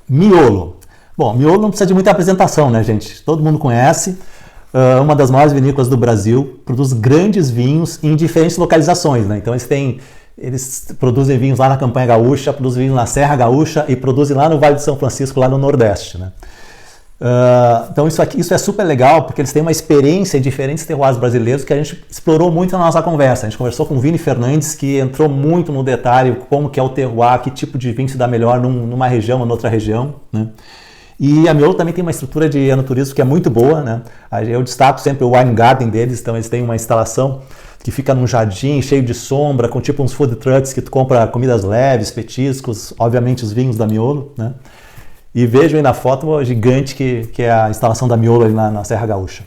Miolo. Bom, Miolo não precisa de muita apresentação, né, gente? Todo mundo conhece. Uma das maiores vinícolas do Brasil, produz grandes vinhos em diferentes localizações, né? Então eles produzem vinhos lá na Campanha Gaúcha, produzem vinhos na Serra Gaúcha e produzem lá no Vale de São Francisco, lá no Nordeste, né? Então isso é super legal, porque eles têm uma experiência em diferentes terroirs brasileiros que a gente explorou muito na nossa conversa. A gente conversou com o Vini Fernandes, que entrou muito no detalhe como que é o terroir, que tipo de vinho se dá melhor numa região ou noutra região, né? E a Miolo também tem uma estrutura de enoturismo que é muito boa, né? Eu destaco sempre o wine garden deles, então eles têm uma instalação que fica num jardim cheio de sombra, com tipo uns food trucks que tu compra comidas leves, petiscos, obviamente os vinhos da Miolo, né? E vejam aí na foto gigante que é a instalação da Miolo ali na Serra Gaúcha.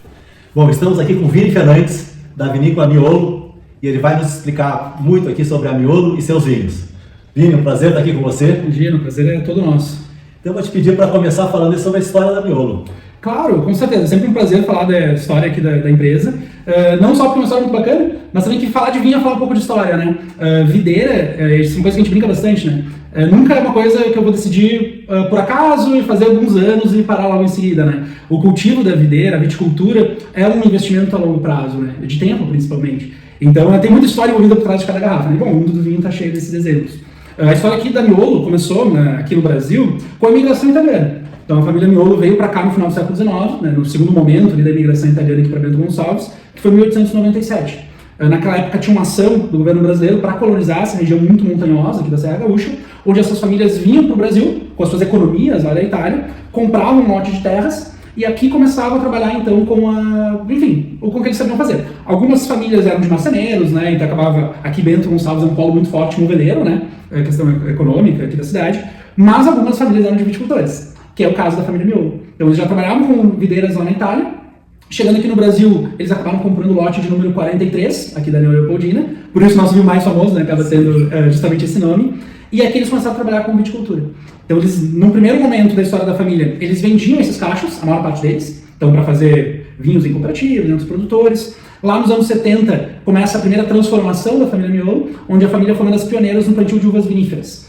Bom, estamos aqui com o Vini Fernandes, da vinícola Miolo, e ele vai nos explicar muito aqui sobre a Miolo e seus vinhos. Vini, um prazer estar aqui com você. Imagina, o prazer é todo nosso. Então eu vou te pedir para começar falando sobre a história da Miolo. Claro, com certeza. É sempre um prazer falar da história aqui da empresa. Não só porque é uma história muito bacana, mas também que falar de vinho é falar um pouco de história, né? Videira, isso é uma coisa que a gente brinca bastante, né? Nunca é uma coisa que eu vou decidir por acaso e fazer alguns anos e parar logo em seguida, né? O cultivo da videira, a viticultura, é um investimento a longo prazo, né? De tempo, principalmente. Então, tem muita história envolvida por trás de cada garrafa, né? Bom, o mundo do vinho está cheio desses exemplos. A história aqui da Miolo começou, né, aqui no Brasil, com a imigração italiana. Então a família Miolo veio para cá no final do século XIX, né, no segundo momento ali, da imigração italiana aqui para Bento Gonçalves, que foi em 1897. Naquela época tinha uma ação do governo brasileiro para colonizar essa região muito montanhosa aqui da Serra Gaúcha, onde essas famílias vinham para o Brasil, com as suas economias lá da Itália, compravam um lote de terras e aqui começavam a trabalhar então com o que eles sabiam fazer. Algumas famílias eram de marceneiros, né, então acabava, aqui Bento Gonçalves é um polo muito forte moveleiro, né, questão econômica aqui da cidade, mas algumas famílias eram de viticultores, que é o caso da família Miolo. Então eles já trabalhavam com videiras lá na Itália, chegando aqui no Brasil, eles acabaram comprando o lote de número 43, aqui da Neo Leopoldina, por isso o nosso vinho mais famoso, né, acaba tendo justamente esse nome, e aqui eles começaram a trabalhar com viticultura. Então eles, no primeiro momento da história da família, eles vendiam esses cachos, a maior parte deles, então para fazer vinhos em cooperativas, entre os produtores. Lá nos anos 70, começa a primeira transformação da família Miolo, onde a família foi uma das pioneiras no plantio de uvas viníferas.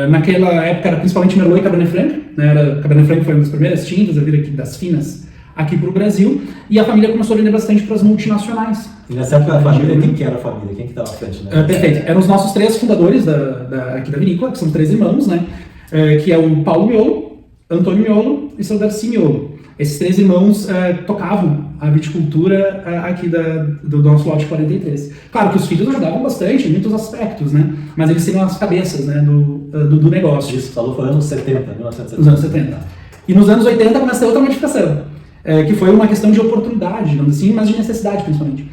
Naquela época era principalmente Merlot e Cabernet Franc, né? Cabernet Franc foi uma das primeiras tintas a vir aqui das finas aqui para o Brasil, e a família começou a vender bastante para as multinacionais. E nessa época da família, quem que era a família? Quem que estava à frente? Né? Perfeito. Eram os nossos três fundadores aqui da vinícola, que são três irmãos, né? Que é o Paulo Miolo, Antônio Miolo e seu Darcy Miolo. Esses três irmãos tocavam a viticultura aqui do nosso lote 43. Claro que os filhos ajudavam bastante em muitos aspectos, né? Mas eles seriam as cabeças, né, do negócio. Isso, falou foi anos 70, 1970. Nos anos 70. E nos anos 80 começa a outra modificação, que foi uma questão de oportunidade, digamos assim, mas de necessidade principalmente.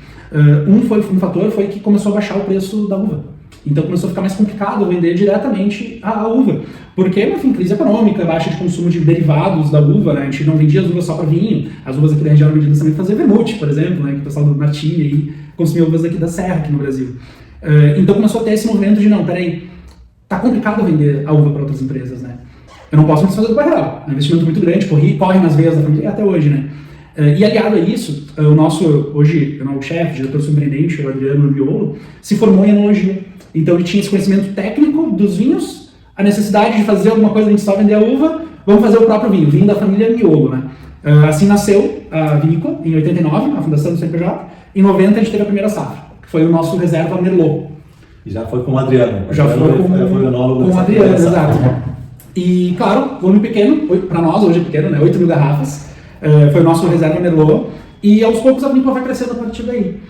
Um fator foi que começou a baixar o preço da uva. Então começou a ficar mais complicado vender diretamente a uva, porque, enfim, crise econômica, baixa de consumo de derivados da uva, né? A gente não vendia as uvas só para vinho, as uvas aqui da região eram vendidas também para fazer vermute, por exemplo, né? Que o pessoal do Martini aí consumia uvas aqui da Serra, aqui no Brasil. Então começou a ter esse movimento de, não, peraí, tá complicado vender a uva para outras empresas, né? Eu não posso me desfazer do barreiral, é um investimento muito grande, corre nas veias da família até hoje, né? E aliado a isso, o nosso chefe, diretor surpreendente, o Adriano Miolo, se formou em enologia. Então ele tinha esse conhecimento técnico dos vinhos, a necessidade de fazer alguma coisa, a gente só vender a uva, vamos fazer o próprio vinho da família Miolo, né? Assim nasceu a vinícola, em 89, a fundação do CNPJ, em 90 a gente teve a primeira safra, que foi o nosso reserva Merlot. E já foi com o Adriano. Já foi com o Adriano, exato. E claro, volume pequeno, para nós hoje é pequeno, né? 8 mil garrafas, foi o nosso reserva Merlot, e aos poucos a vinícola vai crescendo a partir daí.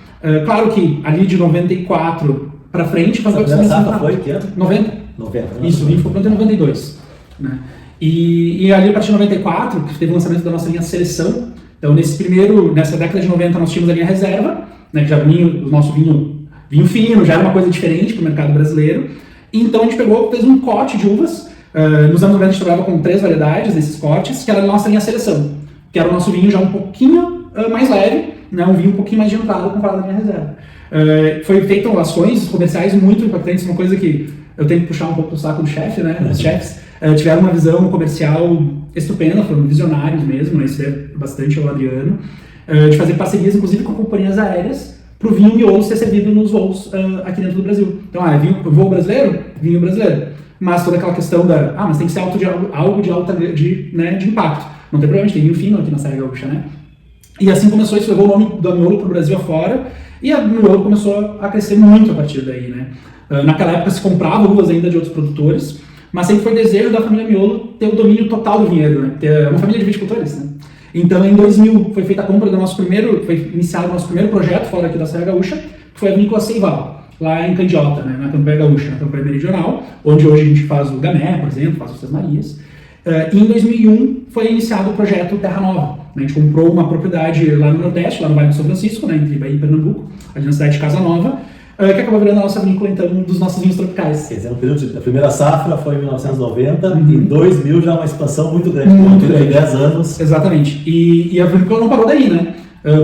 Claro que ali de 94 para frente, a primeira safra foi que ano? 90. 90. Isso, o vinho ficou pronto em 92. Né? E ali a partir de 94, que teve o lançamento da nossa linha Seleção. Então nessa década de 90 nós tínhamos a linha Reserva, né, que já vinha o nosso vinho fino, já era uma coisa diferente para o mercado brasileiro. E então a gente fez um corte de uvas. Nos anos 90 a gente trabalhava com 3 variedades desses cortes, que era a nossa linha Seleção, que era o nosso vinho já um pouquinho mais leve, né, um vinho um pouquinho mais de entrada comparado à linha Reserva. Foi feito ações comerciais muito impactantes, uma coisa que eu tenho que puxar um pouco do saco do chefe, né? Os chefes tiveram uma visão comercial estupenda, foram visionários mesmo, né? Isso é bastante ao Adriano, de fazer parcerias inclusive com companhias aéreas para o vinho Miolo ser servido nos voos aqui dentro do Brasil. Então, voo brasileiro? Vinho brasileiro. mas toda aquela questão mas tem que ser algo de alta de impacto. Não tem problema, a gente tem vinho fino aqui na Serra Gaúcha, né? E assim começou, isso levou o nome da Miolo para o Brasil afora, e a Miolo começou a crescer muito a partir daí, né? Naquela época se comprava uvas ainda de outros produtores, mas sempre foi desejo da família Miolo ter o domínio total do vinhedo, né? Ter uma família de viticultores, né? Então, em 2000, foi feita a compra foi iniciado o nosso primeiro projeto fora aqui da Serra Gaúcha, que foi a vinícola Seival, lá em Candiota, né? Na Campanha Gaúcha, na Campanha Meridional, onde hoje a gente faz o Gamé, por exemplo, faz o Três Marias. E em 2001 foi iniciado o projeto Terra Nova. Né? A gente comprou uma propriedade lá no Nordeste, lá no Vale do São Francisco, né? Entre Bahia e Pernambuco, ali na cidade de Casa Nova, que acabou virando a nossa vinícola, então, um dos nossos vinhos tropicais. Quer dizer, no período, a primeira safra foi em 1990, e em 2000 já uma expansão muito grande, de 10 anos. Exatamente. E a vinícola não parou daí, né?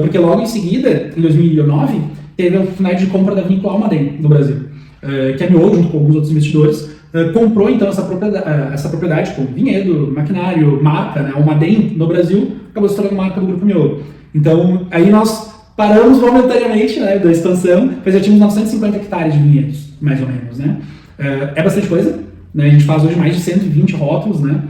Porque logo em seguida, em 2009, teve a oportunidade de compra da vinícola Almaden, no Brasil, que a Miolo, junto com alguns outros investidores, comprou então essa propriedade com vinhedo, maquinário, marca, né? Almaden no Brasil acabou se tornando marca do Grupo Miolo. Então, aí nós paramos momentaneamente, né, da expansão, mas já tínhamos 950 hectares de vinhedos, mais ou menos, né? É bastante coisa, né? A gente faz hoje mais de 120 rótulos, né?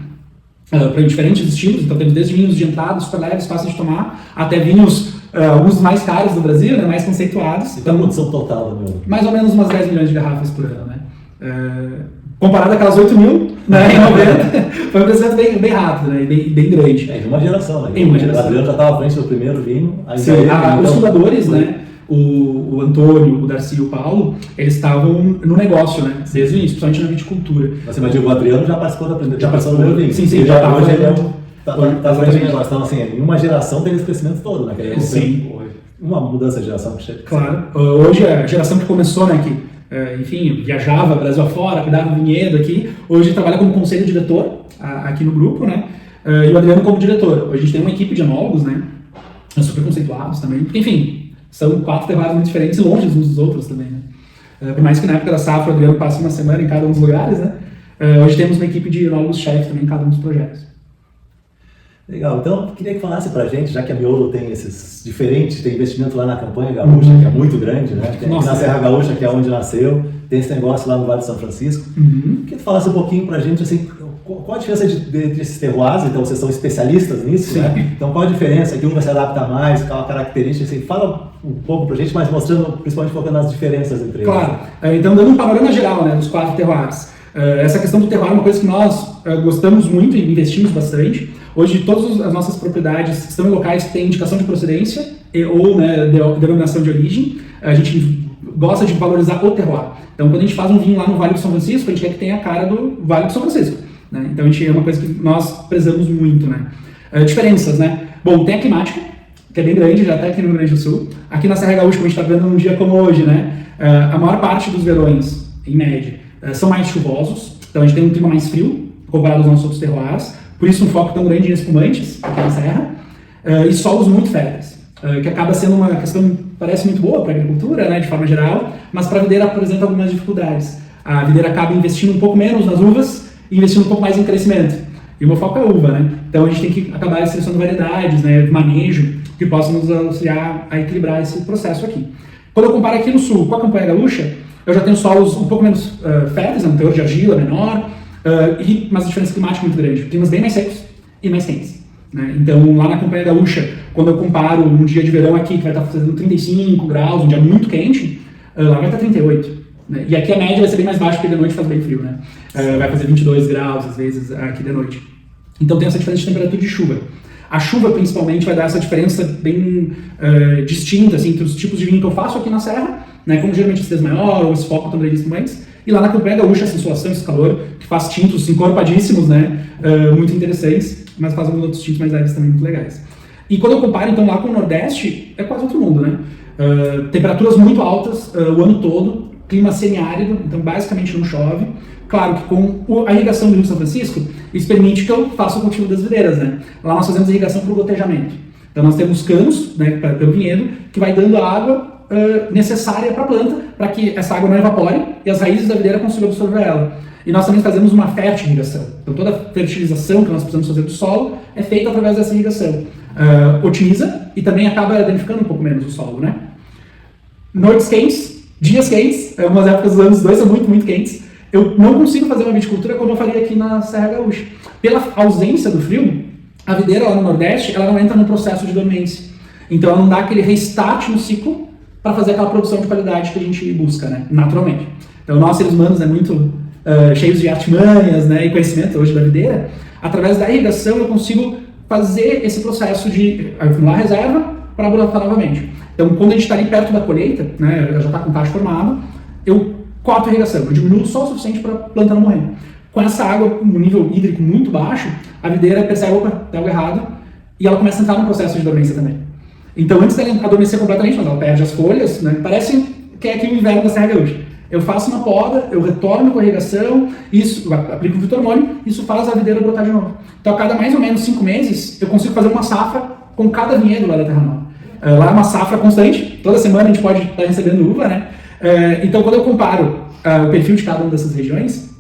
Para diferentes estilos, então temos desde vinhos de entrada, super leves, fáceis de tomar, até vinhos, alguns dos mais caros do Brasil, né, mais conceituados. Então, a produção total do Miolo? Mais ou menos umas 10 milhões de garrafas por ano, né? Comparado àquelas 8 mil, né, em 90, foi um crescimento bem rápido, né, e bem grande. Em uma geração, né? Em uma geração. O Adriano já estava à frente do primeiro vinho. Sim, os fundadores, né, o Antônio, o Darcy e o Paulo, eles estavam no negócio, né, desde o início, principalmente na viticultura. Você imagina, o Adriano já participou do primeiro vinho. Sim, já estava. Hoje ele está à frente do negócio. Então, assim, em uma geração teve esse crescimento todo, né? Sim. Uma mudança de geração que chega. Claro. Hoje a geração que começou, né, que enfim, viajava Brasil afora, cuidava do vinhedo aqui, hoje trabalha como conselho diretor aqui no grupo, né? E o Adriano como diretor. Hoje a gente tem uma equipe de enólogos, né? Super conceituados também. Porque, enfim, são 4 terroirs muito diferentes e longe uns dos outros também, né? Por mais que na época da safra o Adriano passe uma semana em cada um dos lugares, né? Hoje temos uma equipe de enólogos-chefe também em cada um dos projetos. Legal, então queria que falasse pra gente, já que a Miolo tem esses diferentes, tem investimento lá na Campanha Gaúcha, que é muito grande, né? Tem aqui na Serra Gaúcha, que é onde nasceu, tem esse negócio lá no Vale do São Francisco. Queria que tu falasse um pouquinho pra gente, assim, qual a diferença desses terroirs? Então vocês são especialistas nisso, né? Então qual a diferença, que um vai se adaptar mais, qual a característica, assim, fala um pouco pra gente, mas mostrando, principalmente focando nas diferenças entre eles. Claro, então dando um panorama geral, né, dos 4 terroirs. Essa questão do terroir é uma coisa que nós gostamos muito e investimos bastante. Hoje, todas as nossas propriedades estão em locais que têm indicação de procedência ou, né, denominação de origem. A gente gosta de valorizar o terroir. Então, quando a gente faz um vinho lá no Vale do São Francisco, a gente quer que tenha a cara do Vale do São Francisco, né? Então, é uma coisa que nós prezamos muito, né? Diferenças, né? Bom, tem a climática, que é bem grande, já está aqui no Rio Grande do Sul. Aqui na Serra Gaúcha, como a gente está vendo num dia como hoje, né? A maior parte dos verões, em média, são mais chuvosos. Então, a gente tem um clima mais frio, comparado aos nossos outros terroirs. Por isso um foco tão grande em espumantes, aqui na Serra, e solos muito férteis, que acaba sendo uma questão, parece muito boa para a agricultura, né, de forma geral, mas para a videira apresenta algumas dificuldades. A videira acaba investindo um pouco menos nas uvas e investindo um pouco mais em crescimento. E o meu foco é a uva, né? Então a gente tem que acabar selecionando variedades, né, manejo, que possam nos auxiliar a equilibrar esse processo aqui. Quando eu comparo aqui no sul com a Campanha Gaúcha, eu já tenho solos um pouco menos férteis, um teor de argila menor, mas a diferença climática é muito grande. Climas bem mais secos e mais quentes, né? Então, lá na Campanha Gaúcha, quando eu comparo um dia de verão aqui, que vai estar fazendo 35 graus, um dia muito quente, lá vai estar 38. Né? E aqui a média vai ser bem mais baixa, porque de noite faz bem frio, né? Vai fazer 22 graus, às vezes, aqui de noite. Então, tem essa diferença de temperatura de chuva. A chuva, principalmente, vai dar essa diferença bem distinta, assim, entre os tipos de vinho que eu faço aqui na Serra, né? Como geralmente acidez maior, ou esse foco também de espumantes, e lá na Campanha Gaúcha, essa insolação, esse calor, que faz tintos encorpadíssimos, né? Muito interessantes, mas faz alguns outros tintos mais leves também muito legais. E quando eu comparo, então, lá com o Nordeste, é quase outro mundo, né? Temperaturas muito altas o ano todo, clima semiárido, então basicamente não chove. Claro que com a irrigação do Rio São Francisco, isso permite que eu faça o cultivo das videiras, né? Lá nós fazemos irrigação por gotejamento. Então nós temos canos, né, pelo vinhedo, que vai dando a água necessária para a planta, para que essa água não evapore e as raízes da videira consigam absorver ela. E nós também fazemos uma fertirrigação. Então toda a fertilização que nós precisamos fazer do solo é feita através dessa irrigação. Otimiza e também acaba danificando um pouco menos o solo, né? Noites quentes, dias quentes, algumas épocas dos anos 2 são muito, muito quentes. Eu não consigo fazer uma viticultura como eu faria aqui na Serra Gaúcha. Pela ausência do frio, a videira lá no Nordeste, ela não entra no processo de dormência. Então ela não dá aquele restart no ciclo para fazer aquela produção de qualidade que a gente busca, né? Naturalmente. Então nós, seres humanos, muito cheios de artimanhas, né, e conhecimento hoje da videira, através da irrigação eu consigo fazer esse processo de acumular reserva para brotar novamente. Então quando a gente está ali perto da colheita, né, já está com o tacho formado, eu corto a irrigação, eu diminuo só o suficiente para a planta não morrer. Com essa água, um nível hídrico muito baixo, a videira percebe, opa, tem algo errado, e ela começa a entrar no processo de dormência também. Então, antes dela adormecer completamente, mas ela perde as folhas, né, parece que é aqui o inverno da Serra Gaúcha. Eu faço uma poda, eu retorno com a irrigação, aplico um fito-hormônio, isso faz a videira brotar de novo. Então, a cada mais ou menos 5 meses, eu consigo fazer uma safra com cada vinhedo lá da Terra Nova. Lá é uma safra constante, toda semana a gente pode estar recebendo uva, né? Então, quando eu comparo o perfil de cada uma dessas regiões,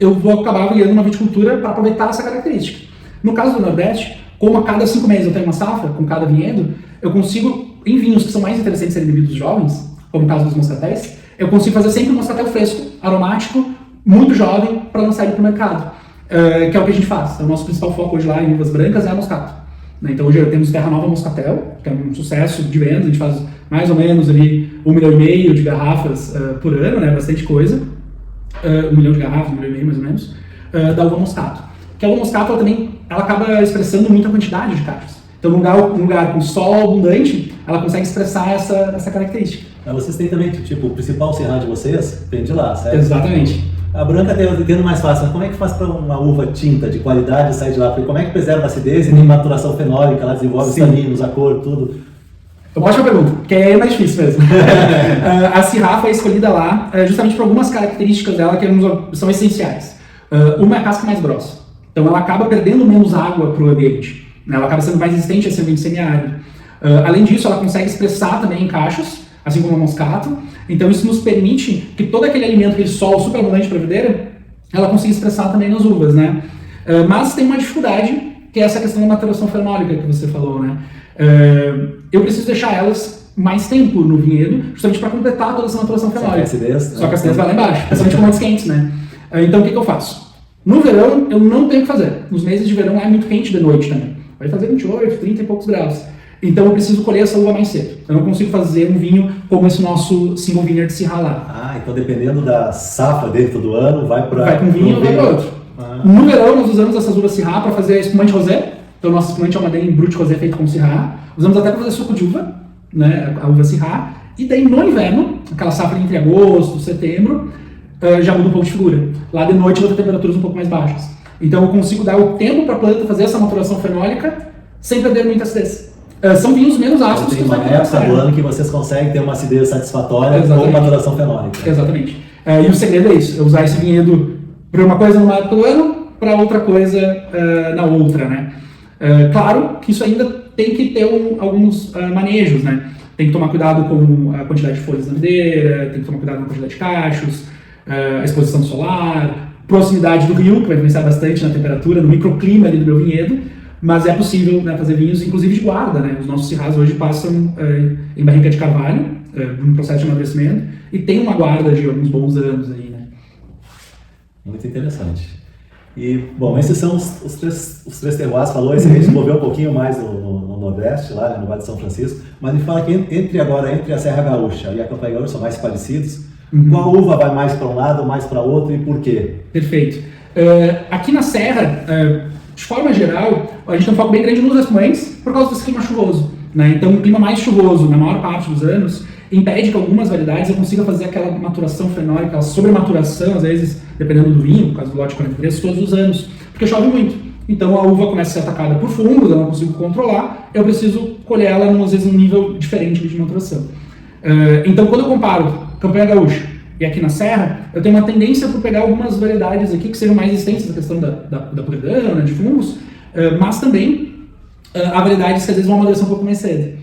eu vou acabar criando uma viticultura para aproveitar essa característica. No caso do Nordeste, como a cada 5 meses eu tenho uma safra com cada vinhedo, eu consigo, em vinhos que são mais interessantes serem bebidos jovens, como o caso dos moscatéis, eu consigo fazer sempre um moscatel fresco, aromático, muito jovem, para lançar ele para o mercado, que é o que a gente faz. Então, o nosso principal foco hoje lá em uvas brancas é a moscato. Né? Então hoje temos Terra Nova Moscatel, que é um sucesso de venda, a gente faz mais ou menos ali 1,5 milhão de garrafas por ano, né? Bastante coisa. 1 milhão de garrafas, 1,5 milhão mais ou menos, da uva moscato. Que a uva moscato ela acaba expressando muita quantidade de cachos. Então, num lugar com sol abundante, ela consegue expressar essa característica. Mas vocês têm também, tipo, o principal Syrah de vocês vem de lá, certo? Exatamente. A branca tendo mais fácil, mas como é que faz para uma uva tinta de qualidade sair de lá? Porque como é que preserva a acidez e tem maturação fenólica, ela desenvolve os taninos, a cor, tudo? Uma ótima pergunta, que é mais difícil mesmo. A Syrah foi escolhida lá justamente por algumas características dela que são essenciais. Uma é a casca mais grossa, então ela acaba perdendo menos água para o ambiente, né? Ela acaba sendo mais resistente a esse ambiente semiárido. Além disso, ela consegue expressar também em cachos, assim como a moscato, então isso nos permite que todo aquele alimento, aquele sol super abundante para a videira, ela consiga expressar também nas uvas, né? Mas tem uma dificuldade, que é essa questão da maturação fenólica que você falou, né? Eu preciso deixar elas mais tempo no vinhedo, justamente para completar toda essa maturação fenólica. Só que a acidez vai lá embaixo, principalmente com momentos quentes, né? Então o que eu faço? No verão, eu não tenho o que fazer. Nos meses de verão é muito quente de noite também. Vai fazer 28, 30 e poucos graus. Então eu preciso colher essa uva mais cedo. Eu não consigo fazer um vinho como esse nosso single vineyard Syrah lá. Então dependendo da safra dele todo ano, vai para um vinho ou vai para outro. No verão nós usamos essas uvas Syrah para fazer espumante rosé. Então nosso espumante é uma Madeleine Brut Rosé feito com Syrah. Usamos até para fazer suco de uva, né, a uva Syrah. E daí no inverno, aquela safra entre agosto e setembro, já muda um pouco de figura. Lá de noite eu vou ter temperaturas um pouco mais baixas. Então eu consigo dar o tempo para a planta fazer essa maturação fenólica sem perder muita acidez. São vinhos menos ácidos. Tem uma época do ano que vocês conseguem ter uma acidez satisfatória com maturação fenólica. Exatamente. E o segredo é isso, é usar esse vinhedo para uma coisa numa época do ano, para outra coisa na outra, né? Claro que isso ainda tem que ter alguns manejos, né? Tem que tomar cuidado com a quantidade de folhas na videira, tem que tomar cuidado com a quantidade de cachos, a exposição solar, proximidade do rio, que vai influenciar bastante na temperatura, no microclima ali do meu vinhedo. Mas é possível, né, fazer vinhos, inclusive de guarda, né? Os nossos Syrahs hoje passam em barrica de carvalho, num processo de amadurecimento, e tem uma guarda de alguns bons anos aí, né? Muito interessante. E, bom, esses são os três terroirs, falou, esse a gente desenvolveu um pouquinho mais no Nordeste, lá, né, no Vale de São Francisco, mas me fala que entre a Serra Gaúcha e a Campanha Gaúcha são mais parecidos, qual uva vai mais para um lado, mais para outro e por quê? Perfeito. Aqui na Serra, de forma geral, a gente tem um foco bem grande nos espumantes por causa desse clima chuvoso, né? Então, um clima mais chuvoso na maior parte dos anos impede que algumas variedades eu consiga fazer aquela maturação fenólica, aquela sobrematuração, às vezes, dependendo do vinho, no caso do lote 43, todos os anos, porque chove muito. Então, a uva começa a ser atacada por fungos, eu não consigo controlar, eu preciso colher ela, às vezes, num nível diferente de maturação. Então, quando eu comparo Campanha Gaúcha e aqui na Serra, eu tenho uma tendência por pegar algumas variedades aqui que sejam mais resistentes na questão da podridão, né, de fungos, mas também há variedades que às vezes vão amadurecer um pouco mais cedo,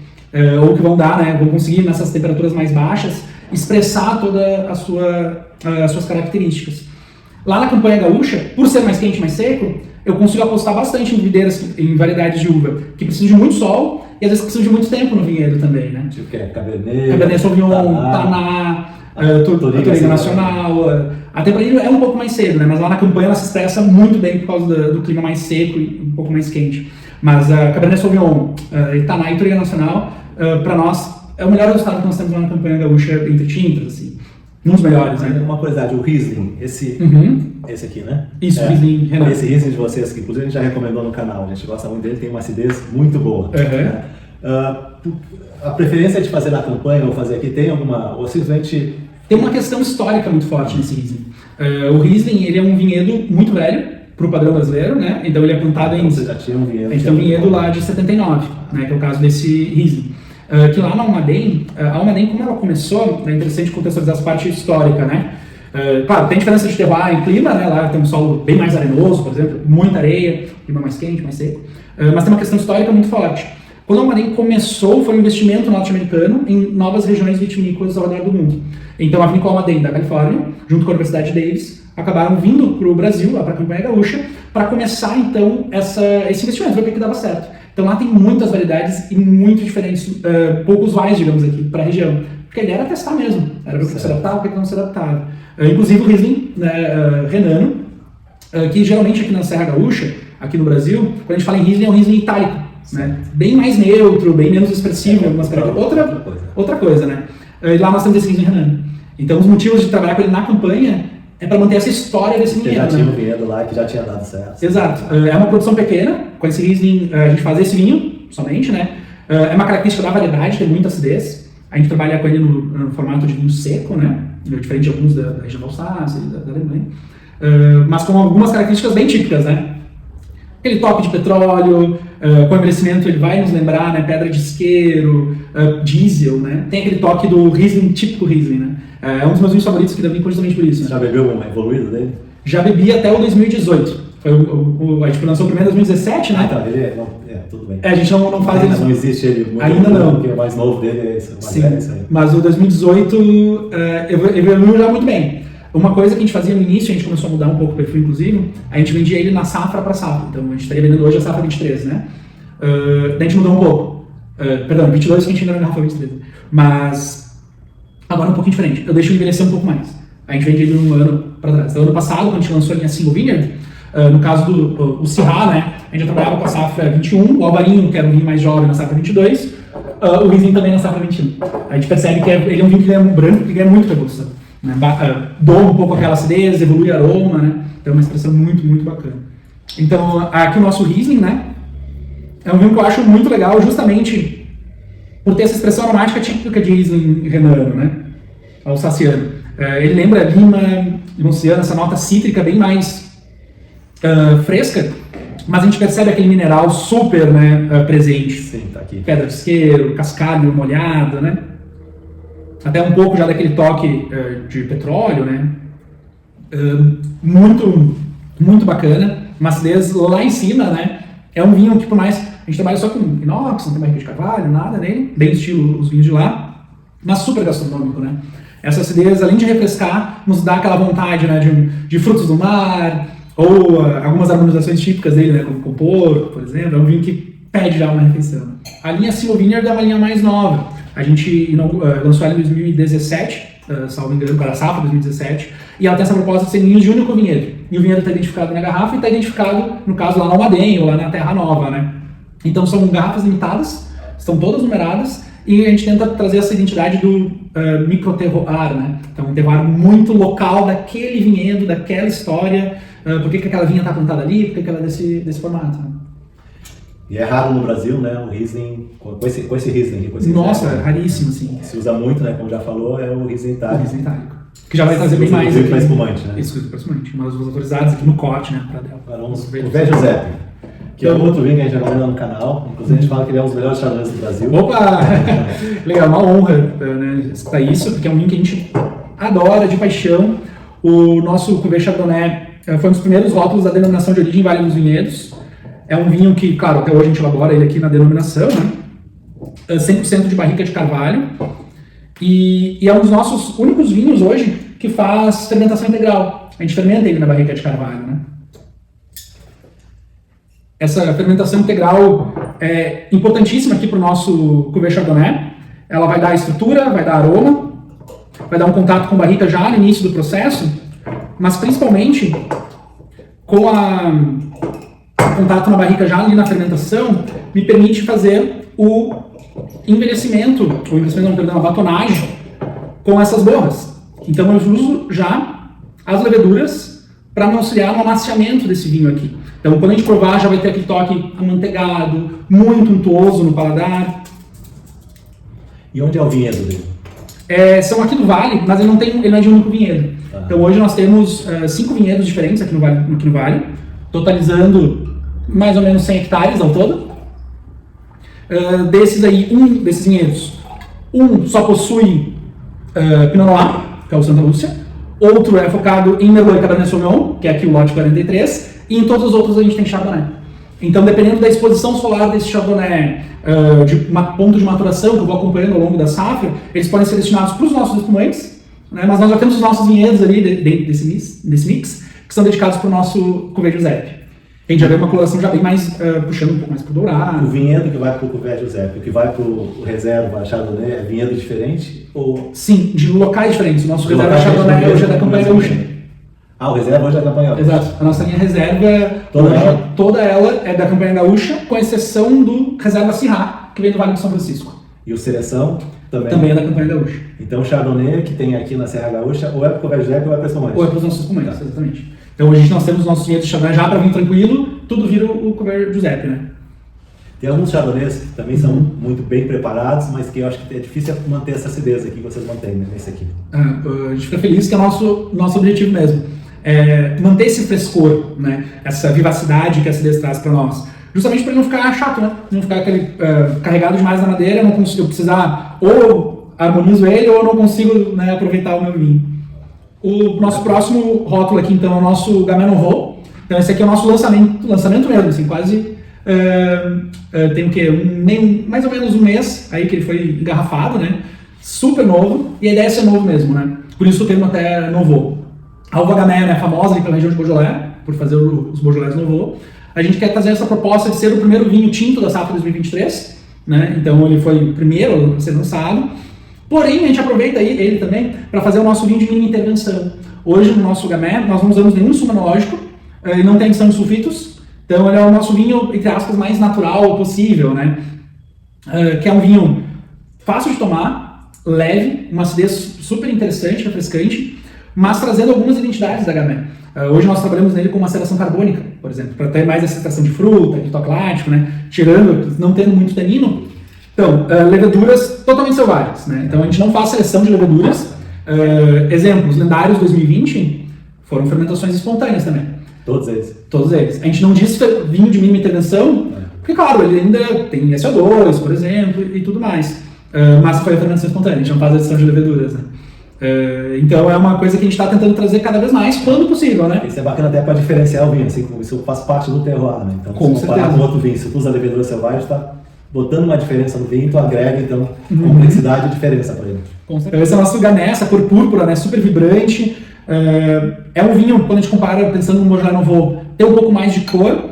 ou que vão dar, né, vão conseguir nessas temperaturas mais baixas expressar toda as suas características. Lá na Campanha Gaúcha, por ser mais quente, mais seco, eu consigo apostar bastante em variedades de uva que precisam de muito sol e às vezes precisam de muito tempo no vinhedo também, né? Tipo que é Cabernet Sauvignon, Taná. Toriga Nacional. Até para ele é um pouco mais cedo, né? Mas lá na campanha ela se expressa muito bem por causa do clima mais seco e um pouco mais quente. Mas a Cabernet Sauvignon, Itaná e Toriga Nacional, para nós, é o melhor resultado que nós temos lá na campanha gaúcha entre tintas, assim. Um dos melhores, né? Uma curiosidade, o Riesling, esse aqui, né? Isso, Riesling, Renan. Esse Riesling de vocês, que inclusive a gente já recomendou no canal, a gente gosta muito dele, tem uma acidez muito boa. Né? A preferência de fazer na campanha ou fazer aqui, tem alguma, ou simplesmente... Tem uma questão histórica muito forte nesse Riesling. O Riesling, ele é um vinhedo muito velho, para o padrão brasileiro, né? Então ele é plantado em... Você já tinha um vinhedo. A gente tem um vinhedo lá de 79, né? Que é o caso desse Riesling. Que lá na Almaden, a Almaden, como ela começou, é interessante contextualizar essa parte histórica, né? Claro, tem diferença de terroir e clima, né? Lá tem um solo bem mais arenoso, por exemplo, muita areia, clima mais quente, mais seco. Mas tem uma questão histórica muito forte. Quando a Almaden começou, foi um investimento norte-americano em novas regiões vitivinícolas ao redor do mundo. Então a vinícola Almaden da Califórnia, junto com a Universidade de Davis, acabaram vindo para o Brasil, para a campanha gaúcha, para começar então esse investimento, ver o que dava certo. Então lá tem muitas variedades e muito diferentes, poucos vais, digamos aqui, para a região. Porque a ideia era testar mesmo, era ver o que se adaptava, o que não se adaptava. Inclusive o Riesling, né, renano, que geralmente aqui na Serra Gaúcha, aqui no Brasil, quando a gente fala em Riesling, é um Riesling itálico, né? Bem mais neutro, bem menos expressivo, algumas características. Outra coisa, né? E lá nós temos esse Riesling renano. Então os motivos de trabalhar com ele na campanha é para manter essa história desse vinhedo. Já tinha um vinhedo lá que já tinha dado certo. Exato. É uma produção pequena, com esse Riesling a gente faz esse vinho somente, né? É uma característica da variedade, tem muita acidez. A gente trabalha com ele no formato de vinho seco, né? Diferente de alguns da região da Alsácia e da Alemanha. Mas com algumas características bem típicas, né? Aquele toque de petróleo, com o envelhecimento ele vai nos lembrar, né? Pedra de isqueiro, diesel, né? Tem aquele toque do Riesling, típico Riesling, né? É um dos meus vinhos favoritos que dá vinho justamente por isso. Né? Já bebeu um evoluído dele? Já bebi até o 2018. A gente lançou o primeiro em 2017, né? Então, ele tudo bem. A gente não faz ainda não existe ele muito. Ainda não. Porque o mais novo dele é esse. Sim, mas o 2018 evoluiu já muito bem. Uma coisa que a gente fazia no início, a gente começou a mudar um pouco o perfil, inclusive, a gente vendia ele na safra para safra. Então, a gente estaria vendendo hoje a safra 23, né? Daí a gente mudou um pouco. Perdão, 22 que a gente ainda não garrafa 23. Mas, agora é um pouquinho diferente. Eu deixo ele envelhecer um pouco mais. A gente vende ele um ano para trás. Então, ano passado, quando a gente lançou a linha Single Vineyard, no caso do Syrah, né? A gente já trabalhava com a safra 21, o Alvarinho, que era um vinho mais jovem, na safra 22, o Riesling também na safra 21. A gente percebe que ele é um vinho que ganha branco, que ganha muito revolução. Né? Doma um pouco aquela acidez, evolui aroma, né? Então é uma expressão muito, muito bacana. Então, aqui o nosso Riesling, né? É um vinho que eu acho muito legal, justamente por ter essa expressão aromática típica de Riesling renano, né? Alsaciano. Ele lembra lima, limonciana, essa nota cítrica bem mais fresca, mas a gente percebe aquele mineral super, né, presente. Sim, tá aqui. Pedra de isqueiro, cascalho molhado, né? Até um pouco já daquele toque de petróleo, né? Muito, muito bacana. Uma acidez lá em cima, né? É um vinho que, por mais... A gente trabalha só com inox, não tem barrica de carvalho, nada nele. Bem estilo os vinhos de lá. Mas super gastronômico, né? Essa acidez, além de refrescar, nos dá aquela vontade, né? De frutos do mar, ou algumas harmonizações típicas dele, né? Como com porco, por exemplo. É um vinho que pede já uma refeição. A linha Single Vineyard é uma linha mais nova. A gente lançou ela em 2017, salvo engano, para a safra 2017, e ela tem essa proposta de ser vinhos de único vinhedo. E o vinhedo está identificado na garrafa e está identificado, no caso, lá na Almaden ou lá na Terra Nova, né? Então são garrafas limitadas, estão todas numeradas, e a gente tenta trazer essa identidade do microterroir, né? Então um terroir muito local daquele vinhedo, daquela história, por que aquela vinha está plantada ali, por que ela é desse formato, né? E é raro no Brasil, né, o Riesling, com esse Riesling aqui. Nossa, é raríssimo, sim. Se usa muito, né, como já falou, é o Riesling itálico. O Riesling itálico. Que já vai trazer bem mais. Exclusivo para espumante, né? Exclusivo para espumante. Uma das autorizadas aqui no corte, né, para o Vé Giuseppe, que é outro vinho que a gente recomenda no canal. Inclusive a gente fala que ele é um dos melhores chardonnays do Brasil. Opa! Legal, uma honra, né, escutar isso, porque é um vinho que a gente adora, de paixão. O nosso Cuvée Chardonnay foi um dos primeiros rótulos da denominação de origem Vale dos Vinhedos. É um vinho que, claro, até hoje a gente elabora ele aqui na denominação, né? 100% de barrica de carvalho. E é um dos nossos únicos vinhos hoje que faz fermentação integral. A gente fermenta ele na barrica de carvalho, né? Essa fermentação integral é importantíssima aqui para o nosso Cuvée Chardonnay. Ela vai dar estrutura, vai dar aroma, vai dar um contato com barrica já no início do processo, mas principalmente com o contato na barrica já ali na fermentação, me permite fazer o envelhecimento não, perdão, a batonagem com essas borras. Então eu uso já as leveduras para me auxiliar no amaciamento desse vinho aqui. Então quando a gente provar já vai ter aquele toque amanteigado, muito untuoso no paladar. E onde é o vinhedo dele? São aqui do Vale, mas ele não é de um único vinhedo. Então hoje nós temos 5 vinhedos diferentes aqui no Vale, totalizando mais ou menos 100 hectares ao todo. Desses vinhedos, um só possui Pinot Noir, que é o Santa Lúcia, outro é focado em Merlot e Cabernet Sauvignon, que é aqui o lote 43, e em todos os outros a gente tem Chardonnay. Então, dependendo da exposição solar desse Chardonnay, de ponto de maturação que eu vou acompanhando ao longo da safra, eles podem ser destinados para os nossos espumantes, né, mas nós já temos os nossos vinhedos ali dentro desse mix, que são dedicados para o nosso Cuvée Giuseppe. A gente já vê uma coloração já bem mais, puxando um pouco mais para o dourado. O vinhedo que vai para o Cuvée Giuseppe, o que vai para o reserva Chardonnay, é vinhedo diferente? Ou... Sim, de locais diferentes. O nosso reserva Chardonnay hoje é da Campanha Gaúcha. O reserva hoje é da Campanha Gaúcha. Exato. A nossa linha reserva, toda ela é da Campanha Gaúcha, com exceção do reserva Syrah, que vem do Vale do São Francisco. E o Seleção também? Também é da Campanha Gaúcha. Então o Chardonnay que tem aqui na Serra Gaúcha, ou é para o Cuvée Giuseppe ou é para espumante? Ou é para os nossos espumantes, exatamente. Então hoje nós temos os nossos vinhedos de Chardonnay já para vir tranquilo, tudo vira o Cuvée Giuseppe, né? Tem alguns Chardonnays que também são muito bem preparados, mas que eu acho que é difícil manter essa acidez aqui que vocês mantêm, né, nesse aqui. A gente fica feliz que é nosso objetivo mesmo. Manter esse frescor, né? Essa vivacidade que a acidez traz para nós. Justamente para ele não ficar chato, né? Não ficar carregado demais na madeira, eu precisar, ou harmonizo ele, ou eu não consigo, né, aproveitar o meu vinho. O nosso próximo rótulo aqui, então, é o nosso Gamay Nouveau. Então, esse aqui é o nosso lançamento mesmo, assim, quase... tem o quê? Mais ou menos um mês aí que ele foi engarrafado, né? Super novo, e a ideia é ser novo mesmo, né? Por isso o termo até Nouveau. A uva Gamay é famosa ali pela região de Beaujolais, por fazer os Beaujolais Nouveau. A gente quer trazer essa proposta de ser o primeiro vinho tinto da safra 2023, né? Então ele foi o primeiro a ser lançado. Porém, a gente aproveita ele também para fazer o nosso vinho de mínima intervenção. Hoje, no nosso Gamay, nós não usamos nenhum sumo enológico e não tem adição de sulfitos. Então, ele é o nosso vinho, entre aspas, mais natural possível, né? Que é um vinho fácil de tomar, leve, uma acidez super interessante, refrescante, mas trazendo algumas identidades da Gamay. Hoje nós trabalhamos nele com maceração carbônica, por exemplo, para ter mais essa extração de fruta, de toque lático, né? Tirando, não tendo muito tanino. Então, leveduras totalmente selvagens, né? Então, a gente não faz seleção de leveduras. Exemplos lendários 2020 foram fermentações espontâneas também. Todos eles? Todos eles. A gente não diz vinho de mínima intervenção, porque, claro, ele ainda tem SO2, por exemplo, e tudo mais. Mas foi a fermentação espontânea, a gente não faz adição de leveduras, né? Então é uma coisa que a gente está tentando trazer cada vez mais, quando possível, né? Isso é bacana até para diferenciar o vinho, assim, isso faz parte do terroir, né? Então, se comparar com outro vinho, se tu usa levedura selvagem, está botando uma diferença no vinho, tu agrega, então, complexidade e diferença para ele. Então, esse é o nosso Gamay, essa cor púrpura, né? Super vibrante. É um vinho, quando a gente compara, pensando no Beaujolais Nouveau, tem um pouco mais de cor,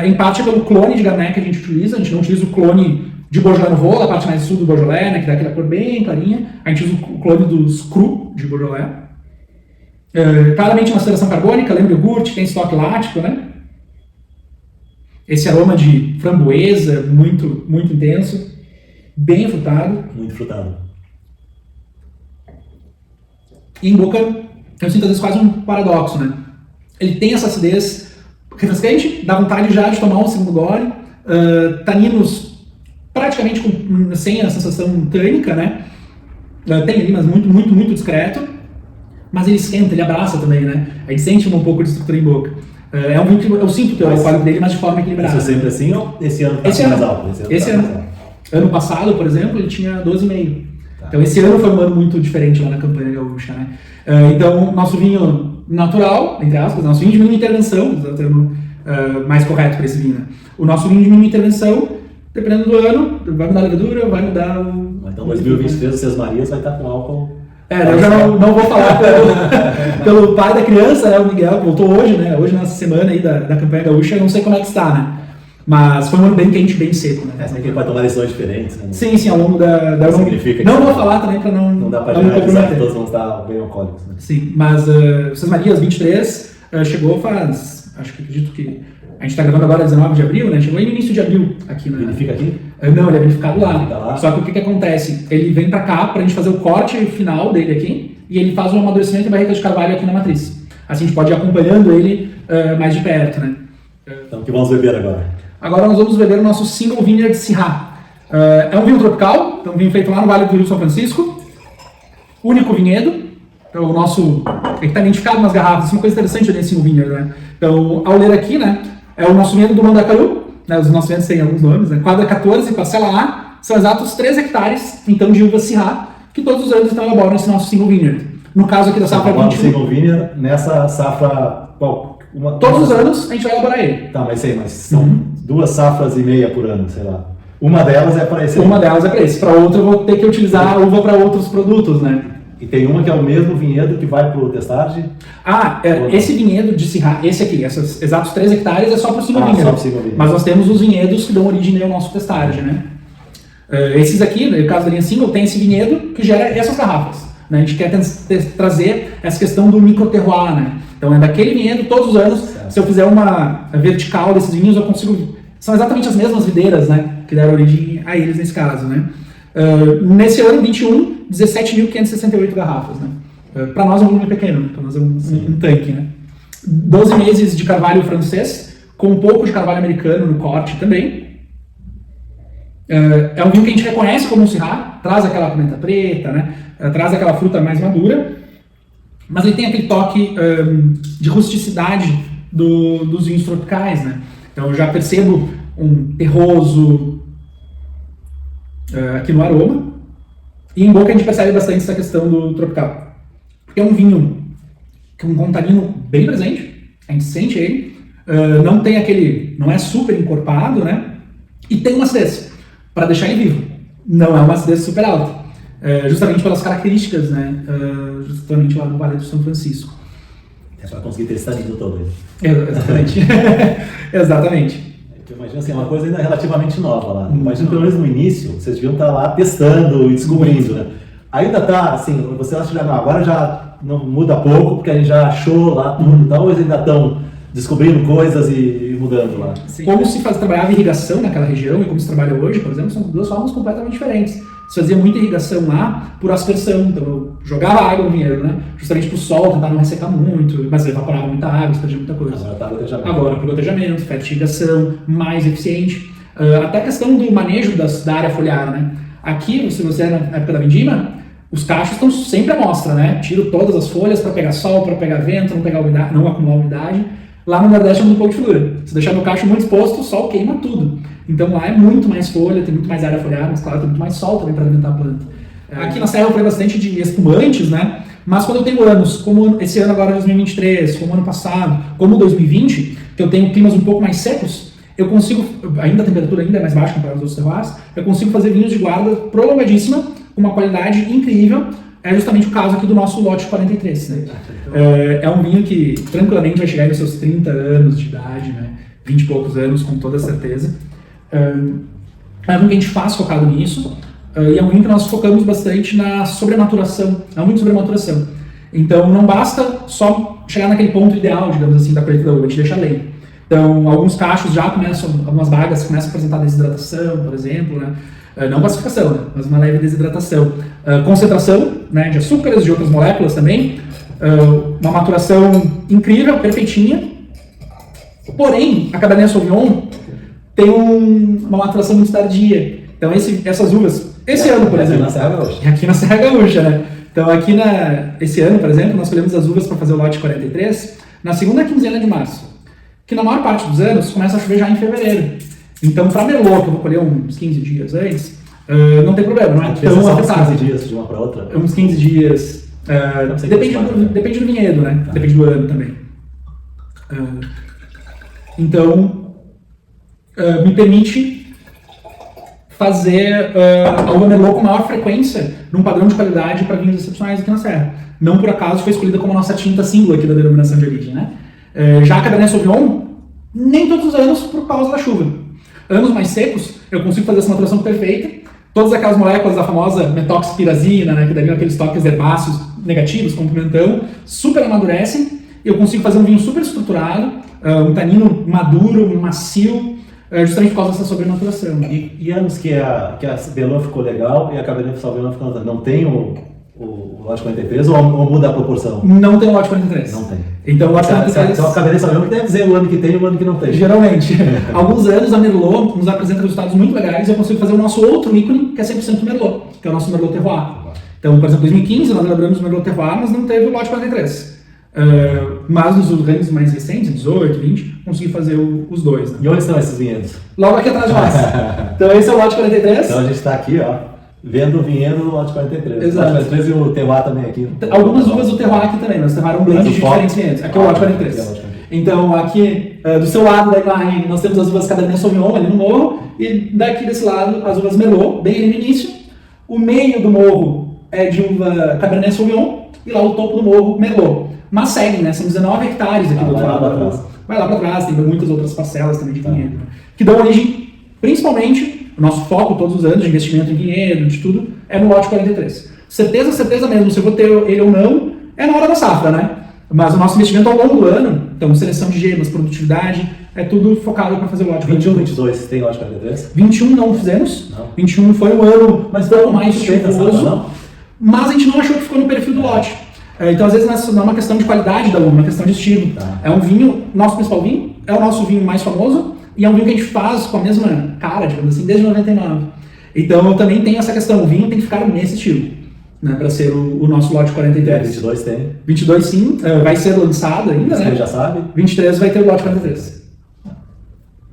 em parte pelo clone de Gamay que a gente não utiliza o clone de Beaujolais Nouveau, da parte mais sul do Beaujolais, né, que dá aquela cor bem clarinha. A gente usa o clone dos cru de Beaujolais. Claramente uma maceração carbônica, lembra iogurte, tem estoque lático, né? Esse aroma de framboesa, muito, muito intenso, bem frutado. Muito frutado. E em boca, eu sinto às vezes quase um paradoxo, né? Ele tem essa acidez refrescante, dá vontade já de tomar um segundo gole, taninos praticamente sem a sensação tânica, né? Tem ali, mas muito, muito, muito discreto. Mas ele esquenta, ele abraça também, né? A gente sente um pouco de estrutura em boca. É um vinho que eu sinto o teor alcoólico dele, mas de forma equilibrada. Isso é sempre assim ou esse ano está mais alto? Esse ano. Ano passado, por exemplo, ele tinha 12,5. Tá. Então esse ano foi um ano muito diferente lá na Campanha Gaúcha, né? Então, nosso vinho natural, entre aspas, nosso vinho de mínima intervenção, é o termo mais correto para esse vinho, né? O nosso vinho de mínima intervenção, dependendo do ano, vai mudar a levedura, vai mudar o... Então 2023 o Seis Marias vai estar com álcool... Eu já não vou falar pelo pai da criança, né, o Miguel, que voltou hoje, né? Hoje nessa semana aí da Campanha Gaúcha, eu não sei como é que está, né? Mas foi um ano bem quente, bem seco, né? Essa aqui vai tomar decisões diferentes, né? Sim, ao longo da significa não vou falar também para não dá para generalizar que todos vão estar bem alcoólicos, né? Sim, mas Sas Marias 23 chegou faz, acredito que a gente está gravando agora 19 de abril, né? Chegou aí no início de abril aqui, né? Vinifica aqui? Não, ele é vinificado lá. Tá lá. Só que o que acontece? Ele vem para cá para a gente fazer o corte final dele aqui e ele faz um amadurecimento em barrica de carvalho aqui na matriz. Assim a gente pode ir acompanhando ele mais de perto, né? Então, o que vamos beber agora? Agora nós vamos beber o nosso Single Vineyard Syrah. É um vinho tropical, então um vinho feito lá no Vale do Rio São Francisco. Único vinhedo. Então o nosso... Ele está identificado nas garrafas. Isso é uma coisa interessante nesse Single Vineyard, né? Então, ao ler aqui, né? É o nosso vinhedo do Mandacaru. Né, os nossos vinhedos têm alguns nomes, né? Quadra 14, parcela A. São exatos 3 hectares, então, de uva Syrah, que todos os anos então elaboram esse nosso Single Vineyard. No caso aqui da safra 21... Single Vineyard nessa safra... Qual? Todos os anos a gente vai elaborar ele. Tá, mas são 2 safras e meia por ano, sei lá. Uma delas é para esse. Uma delas é para esse. Para outra eu vou ter que utilizar a uva para outros produtos, né? E tem uma que é o mesmo vinhedo que vai para o Testarde? Esse vinhedo de Syrah, esse aqui, esses exatos 3 hectares é só para o Single Vineyard. Mas nós temos os vinhedos que dão origem ao nosso Testarde, né? Esses aqui, no caso da linha Single, tem esse vinhedo que gera essas garrafas. Né? A gente quer trazer essa questão do microterroir, né? Então é daquele vinhedo todos os anos. Certo. Se eu fizer uma vertical desses vinhos, eu consigo... São exatamente as mesmas videiras, né? Que deram origem a eles nesse caso, né? Nesse ano, 21, 17.568 garrafas, né? Para nós é um volume pequeno, para nós é um tanque, né? 12 meses de carvalho francês, com um pouco de carvalho americano no corte também. É um vinho que a gente reconhece como um Syrah, traz aquela pimenta preta, né? Traz aquela fruta mais madura, mas ele tem aquele toque de rusticidade dos vinhos tropicais, né? Então eu já percebo um terroso aqui no aroma, e em boca a gente percebe bastante essa questão do tropical. Porque é um vinho com um tanino bem presente, a gente sente ele, não tem aquele, não é super encorpado, né? E tem uma acidez, para deixar ele vivo. Não é uma acidez super alta. Justamente pelas características, né? Justamente lá no Vale do São Francisco. É para conseguir ter esse tanino todo aí. Exatamente. Exatamente. Eu imagino assim, é uma coisa ainda relativamente nova lá. Imagino pelo menos no início, vocês deviam estar lá testando e descobrindo, né? Ainda está, assim, você acha que agora já não muda pouco, porque a gente já achou lá tudo e tal, ou eles ainda estão descobrindo coisas e mudando lá? Sim. Como se trabalhava irrigação naquela região e como se trabalha hoje, por exemplo, são 2 formas completamente diferentes. Se fazia muita irrigação lá por aspersão, então eu jogava água no vinhedo, né? Justamente para o sol, tentar não ressecar muito, mas evaporava muita água, perdia muita coisa. Agora para o gotejamento, fertilização, mais eficiente. Até a questão do manejo da área foliar, né? Aqui, se você é na época da vindima, os cachos estão sempre à mostra, né? Tiro todas as folhas para pegar sol, para pegar vento, não pegar umidade, não acumular umidade. Lá no Nordeste é um pouco de figura. Se deixar meu cacho muito exposto, o sol queima tudo. Então lá é muito mais folha, tem muito mais área foliar, mas claro, tem muito mais sol também para alimentar a planta. Aqui na Serra eu falei bastante de espumantes, né? Mas quando eu tenho anos, como esse ano agora 2023, como ano passado, como 2020, que eu tenho climas um pouco mais secos, eu consigo, ainda a temperatura ainda é mais baixa comparado aos outros terroirs, eu consigo fazer vinhos de guarda prolongadíssima, com uma qualidade incrível. É justamente o caso aqui do nosso lote 43. Né? É um vinho que tranquilamente vai chegar nos seus 30 anos de idade, né? 20 e poucos anos, com toda certeza. É um vinho que a gente faz focado nisso, e é um vinho que nós focamos bastante na sobrematuração. É um vinho de sobrematuração. Então não basta só chegar naquele ponto ideal, digamos assim, da colheita da uva, a gente deixa além. Então alguns cachos já começam, algumas bagas começam a apresentar desidratação, por exemplo, né? Não pacificação, né? Mas uma leve desidratação. Concentração, né, de açúcares, de outras moléculas também. Uma maturação incrível, perfeitinha. Porém, a Cabernet Sauvignon tem uma maturação muito tardia. Então essas uvas, esse ano, por exemplo... Aqui na Serra Gaúcha, né? Então esse ano, por exemplo, nós colhemos as uvas para fazer o lote 43 na segunda quinzena de março. Que na maior parte dos anos começa a chover já em fevereiro. Então, para Merlot, que eu vou colher uns 15 dias antes, não tem problema, não é tão afetado. Uns 15 dias de uma para outra? Uns 15 dias. Depende do vinhedo, né? Tá. Depende do ano também. Então, me permite fazer a uva Merlot com maior frequência num padrão de qualidade para vinhos excepcionais aqui na Serra. Não por acaso foi escolhida como a nossa tinta símbolo aqui da denominação de origem, né? Já a Cabernet Sauvignon, nem todos os anos por causa da chuva. Anos mais secos, eu consigo fazer essa maturação perfeita. Todas aquelas moléculas da famosa metoxipirazina, né, que dariam aqueles toques herbáceos negativos, como pimentão, super amadurecem. Eu consigo fazer um vinho super estruturado, um tanino maduro, macio, justamente por causa dessa sobrematuração. E anos que a Merlot ficou legal e a Cabernet Sauvignon ficou... Não tem o lote 43 ou muda a proporção? Não tem o lote 43. Não tem. Então o lote 43... Então a Cabernet Sauvignon deve dizer o ano que tem e o ano que não tem. Geralmente. Alguns anos a Merlot nos apresenta resultados muito legais e eu consigo fazer o nosso outro ícone, que é 100% Merlot, que é o nosso Merlot Terroir. Então, por exemplo, em 2015 nós elaboramos o Merlot Terroir, mas não teve o lote 43. Mas nos anos mais recentes, 18, 20, consegui fazer os dois. Né? E onde estão esses vinhedos? Logo aqui atrás de nós. Então esse é o lote 43. Então a gente está aqui, ó, vendo o vinhedo no lote 43. Exato. O lote 43 e o terroir também aqui. Algumas uvas do terroir aqui também, mas o terroir é um blend de diferentes vinhedos. Aqui é o lote 43. Então aqui do seu lado da imagem nós temos as uvas Cabernet Sauvignon ali no morro e daqui desse lado as uvas Merlot, bem ali no início. O meio do morro é de uva Cabernet Sauvignon e lá o topo do morro Merlot. Mas seguem, né? São 19 hectares aqui do outro lado. Vai lá para trás, tem muitas outras parcelas também de vinhedo. Que dão origem, principalmente, o nosso foco todos os anos de investimento em vinhedo, de tudo, é no lote 43. Certeza mesmo, se eu vou ter ele ou não, é na hora da safra, né? Mas o nosso investimento ao longo do ano, então seleção de gemas, produtividade, é tudo focado para fazer o lote 21, 22, tem lote 43? 21 não fizemos, não. 21 foi um ano mas um pouco mais chuvoso, mas a gente não achou que ficou no perfil do lote. Então, às vezes, não é uma questão de qualidade da uva, é uma questão de estilo. Tá. É um vinho, nosso principal vinho, é o nosso vinho mais famoso, e é um vinho que a gente faz com a mesma cara, digamos assim, desde 99. Então, eu também tenho essa questão, o vinho tem que ficar nesse estilo, né, para ser o nosso lote 43. 22 tem. 22 sim, vai ser lançado ainda, né? Você já sabe. 23 vai ter o lote 43.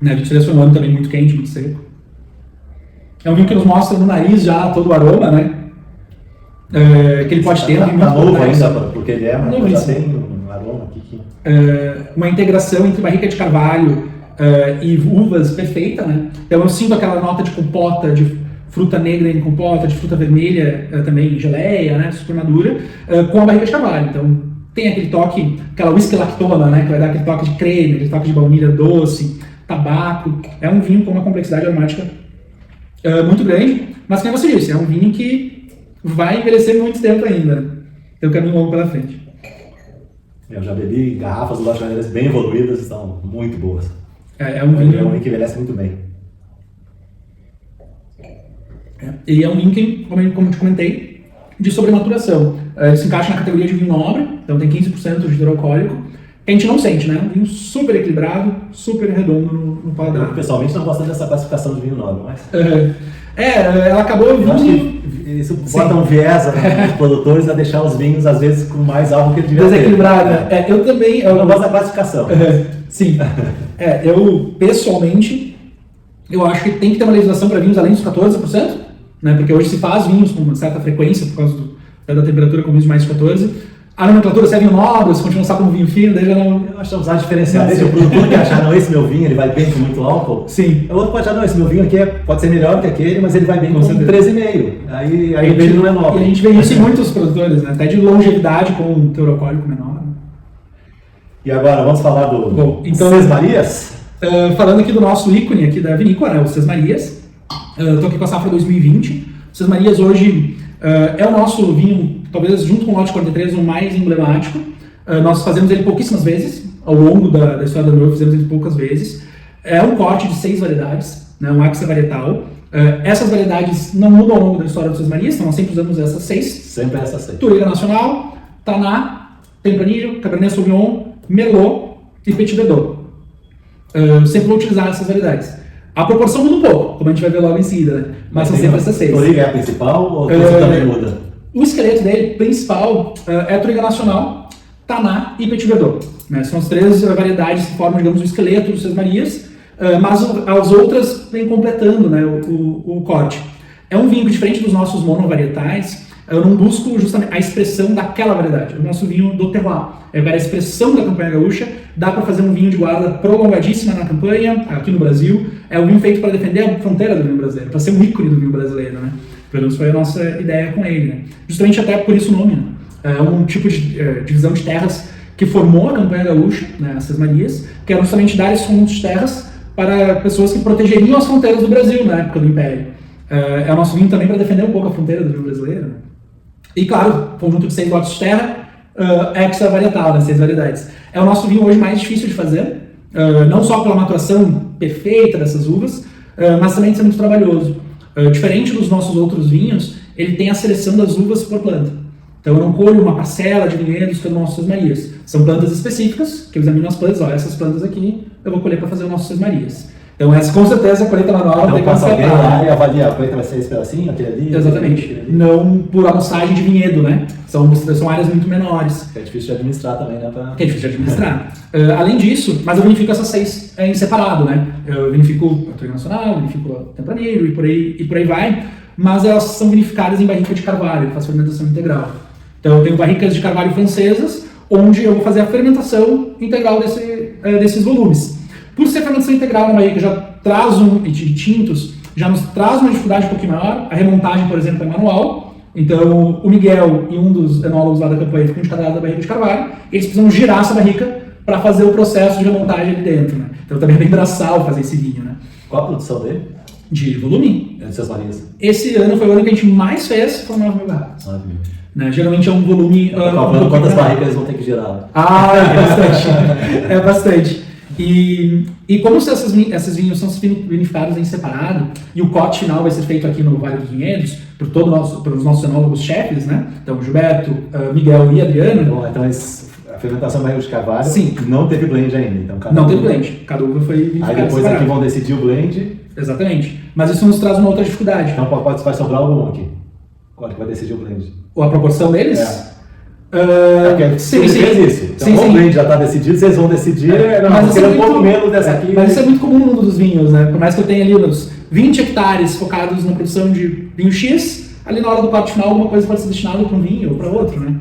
Né, 23 foi um ano também muito quente, muito seco. É um vinho que nos mostra no nariz já todo o aroma, né? Que ele pode ter tá novo ainda, porque ele é, mas já tem um aroma aqui. Uma integração entre barrica de carvalho e uvas perfeita, né? Então eu sinto aquela nota de compota, de fruta negra em compota, de fruta vermelha também em geleia, né? Super madura, com a barrica de carvalho. Então tem aquele toque, aquela whisky lactona, né? Que vai dar aquele toque de creme, aquele toque de baunilha doce, tabaco. É um vinho com uma complexidade aromática muito grande, mas como você disse, é um vinho que vai envelhecer muito tempo ainda. Tem um caminho longo pela frente. Eu já bebi garrafas do lote 43 bem evoluídas, estão muito boas. É um vinho que envelhece muito bem. E é um vinho que, como eu te comentei, de sobrematuração. Ele se encaixa na categoria de vinho nobre, então tem 15% de teor alcoólico. A gente não sente, né? Um vinho super equilibrado, super redondo no paladar. Eu pessoalmente não gosto dessa classificação de vinho nobre, mas... ela acabou vindo... Isso bota um viés nos produtores a deixar os vinhos, às vezes, com mais álcool que ele devia ter. Desequilibrada. Eu também... Eu não gosto da classificação. Sim. Eu, pessoalmente, eu acho que tem que ter uma legislação para vinhos além dos 14%, né? Porque hoje se faz vinhos com uma certa frequência, por causa da temperatura com vinhos de mais de 14%. A nomenclatura, se é vinho nobre, se continua só como vinho fino, daí já não... Eu acho que usar diferenciar. Desde o produtor que achar, não, esse meu vinho, ele vai bem com muito álcool. Sim. O outro pode achar, não, esse meu vinho aqui pode ser melhor que aquele, mas ele vai bem com 13,5. Aí o dele não é nobre. E a gente vê isso em muitos produtores, né? Até de longevidade com um teor alcoólico menor. E agora, vamos falar do então, Ses Marias? Falando aqui do nosso ícone aqui da vinícola, né? O Ses Marias. Estou aqui com a safra 2020. O Ses Marias hoje é o nosso vinho, talvez junto com o lote 43, o mais emblemático. Nós fazemos ele pouquíssimas vezes, ao longo da história da Merlot, fizemos ele poucas vezes. É um corte de 6 variedades, né, um axa varietal. Essas variedades não mudam ao longo da história do Ses Marias, então nós sempre usamos essas 6. Sempre essas 6. Touriga Nacional, Taná, Tempranillo, Cabernet Sauvignon, Merlot e Petit Verdot. Sempre vou utilizar essas variedades. A proporção muda um pouco, como a gente vai ver logo em seguida, né? Mas são sempre essas 6. Touriga é a principal ou isso também muda? O esqueleto dele principal é a Touriga Nacional, Taná e Petit Verdot. Né? São as 3 variedades que formam, digamos, o esqueleto dos Ses Marias, mas as outras vêm completando, né, o corte. É um vinho que, diferente dos nossos monovarietais, eu não busco justamente a expressão daquela variedade. O nosso vinho do terroir é a expressão da campanha gaúcha. Dá para fazer um vinho de guarda prolongadíssima na campanha, aqui no Brasil. É um vinho feito para defender a fronteira do vinho brasileiro, para ser um ícone do vinho brasileiro, né? Pelo menos foi a nossa ideia com ele, né? Justamente até por isso o nome, né? É um tipo de divisão de terras que formou a campanha gaúcha, né, as Ses Marias, que era justamente dar esses conjuntos de terras para pessoas que protegeriam as fronteiras do Brasil na época do Império. É o nosso vinho também para defender um pouco a fronteira do vinho brasileiro. Né? E claro, conjunto de 6 lotes de terra, hexa varietal, né, 6 variedades. É o nosso vinho hoje mais difícil de fazer, não só pela maturação perfeita dessas uvas, mas também de ser muito trabalhoso. Diferente dos nossos outros vinhos, ele tem a seleção das uvas por planta. Então eu não colho uma parcela de vinhedos que eu nosso Seis Marias. São plantas específicas, que eu examino as plantas, essas plantas aqui eu vou colher para fazer o nosso Seis Marias. Então essa com certeza a colheita manual Não tem que passa alguém lá constatar. e avalia, a colheita vai ser esse pedacinho, aquele ali? Exatamente. Aquele ali. Não por amostragem de vinhedo, né? São áreas muito menores. É difícil de administrar também, né? Que é difícil de administrar. Além disso, mas eu vinifico essas 6 em separado, né? Eu vinifico a Torre Nacional, vinifico a Tempranillo e por aí vai, mas elas são vinificadas em barrica de carvalho, eu faço fermentação integral. Então eu tenho barricas de carvalho francesas, onde eu vou fazer a fermentação integral desses volumes. Por ser fermentação integral na barrica já traz de tintos, já nos traz uma dificuldade um pouquinho maior. A remontagem, por exemplo, é manual. Então, o Miguel e um dos enólogos lá da campanha ficam de cada lado da barrica de carvalho. Eles precisam girar essa barrica para fazer o processo de remontagem ali dentro. Né? Então, também é bem braçal fazer esse vinho. Né? Qual a produção dele? De volume. É de Seis Marias. Esse ano foi o ano que a gente mais fez, foram 9 mil garrafas. 9 mil. Né? Geralmente é um volume... Calculando quantas barricas eles vão ter que girar. Ah, é bastante. É bastante. E como esses vinhos são vinificados em separado, e o corte final vai ser feito aqui no Vale dos Vinhedos, pelos nossos enólogos chefes, né? Então, Gilberto, Miguel e Adriano. Então a fermentação é barrica de carvalho. Sim. Não teve blend ainda. Então, Não teve blend. Cada uva foi vinificada aí depois separado. aqui vão decidir o blend. Exatamente. Vai nos uma outra dificuldade. Então vai sobrar algum aqui. Qual que vai decidir o blend? Ou a proporção deles? Sim, fez isso. Então, sim, o sim. blend já está decidido, vocês vão decidir. Mas isso é um pouco menos dessa aqui. Mas isso é muito comum no mundo dos vinhos, né? Por mais que eu tenha ali uns 20 hectares focados na produção de vinho X, ali na hora do corte final alguma coisa pode ser destinada para um vinho ou para outro, né?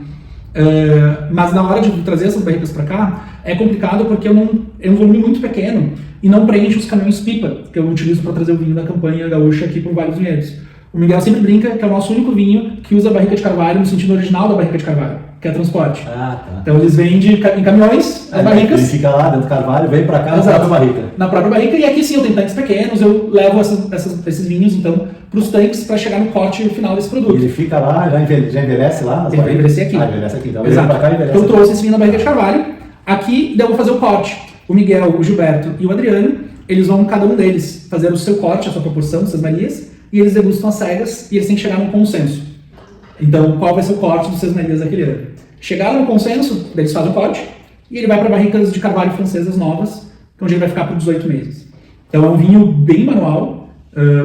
Mas na hora de trazer essas barricas para cá, é complicado porque é um volume muito pequeno e não preenche os caminhões-pipa que eu utilizo para trazer o vinho da campanha gaúcha aqui para o Vale dos Vinhedos. O Miguel sempre brinca que é o nosso único vinho que usa barrica de carvalho no sentido original da barrica de carvalho, que é transporte. Ah, tá. Então eles vendem em caminhões as barricas. Ele fica lá dentro do carvalho, vem para cá na própria barrica. Na própria barrica, e aqui sim eu tenho tanques pequenos, eu levo esses vinhos então para os tanques para chegar no corte final desse produto. E ele fica lá, já envelhece lá? Ele vai envelhecer aqui. Envelhece aqui. Então Exato. Ele vem pra cá e envelhece. Eu trouxe esse vinho na barrica de carvalho. Aqui daí eu vou fazer o corte. O Miguel, o Gilberto e o Adriano, eles vão, cada um deles, fazer o seu corte, a sua proporção, Seis Marias, e eles degustam as cegas e eles têm que chegar num consenso. Então, qual vai ser o corte dos Seis Marias daquele ano? Chegaram no consenso, eles fazem o corte, e ele vai para barricas de carvalho francesas novas, onde ele vai ficar por 18 meses. Então é um vinho bem manual,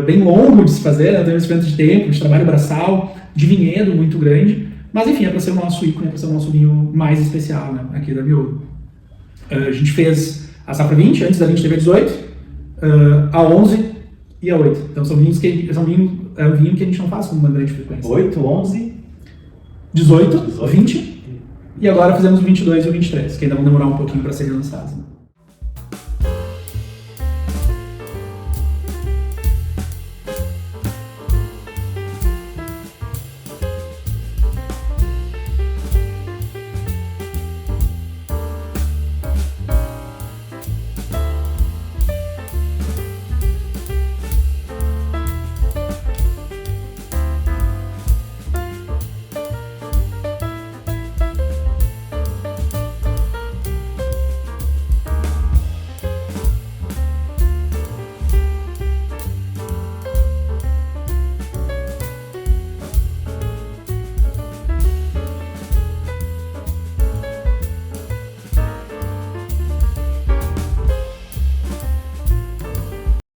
bem longo de se fazer, né? Tem um investimento de tempo, de trabalho braçal, de vinhedo muito grande, mas enfim, é para ser o nosso ícone, é para ser o nosso vinho mais especial, né? Aqui da Miolo. A gente fez a safra 20, antes da 20 teve a 18, a 11 e a 8. Então são vinhos é um vinho que a gente não faz com uma grande frequência. 8, 11... 18, 20, e agora fizemos o 22 e o 23, que ainda vão demorar um pouquinho para serem lançados. Né?